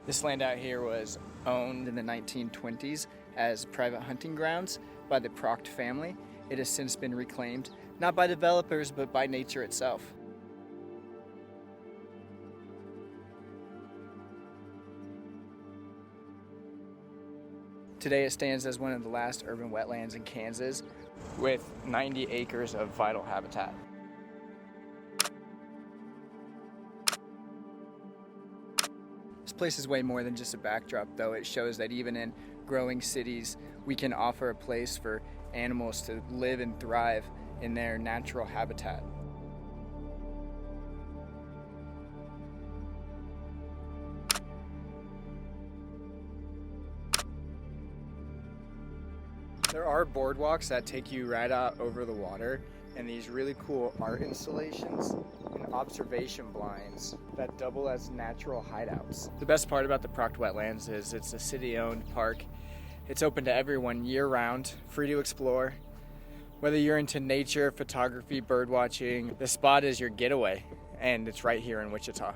This land out here was owned in the 1920s as private hunting grounds by the Pracht family. It has since been reclaimed, not by developers, but by nature itself. Today it stands as one of the last urban wetlands in Kansas with 90 acres of vital habitat. This place is way more than just a backdrop, though. It shows that even in growing cities, we can offer a place for animals to live and thrive in their natural habitat. There are boardwalks that take you right out over the water, and these really cool art installations and observation blinds that double as natural hideouts. The best part about the Pracht Wetlands is it's a city-owned park. It's open to everyone year-round, free to explore. Whether you're into nature, photography, bird watching, the spot is your getaway, and it's right here in Wichita.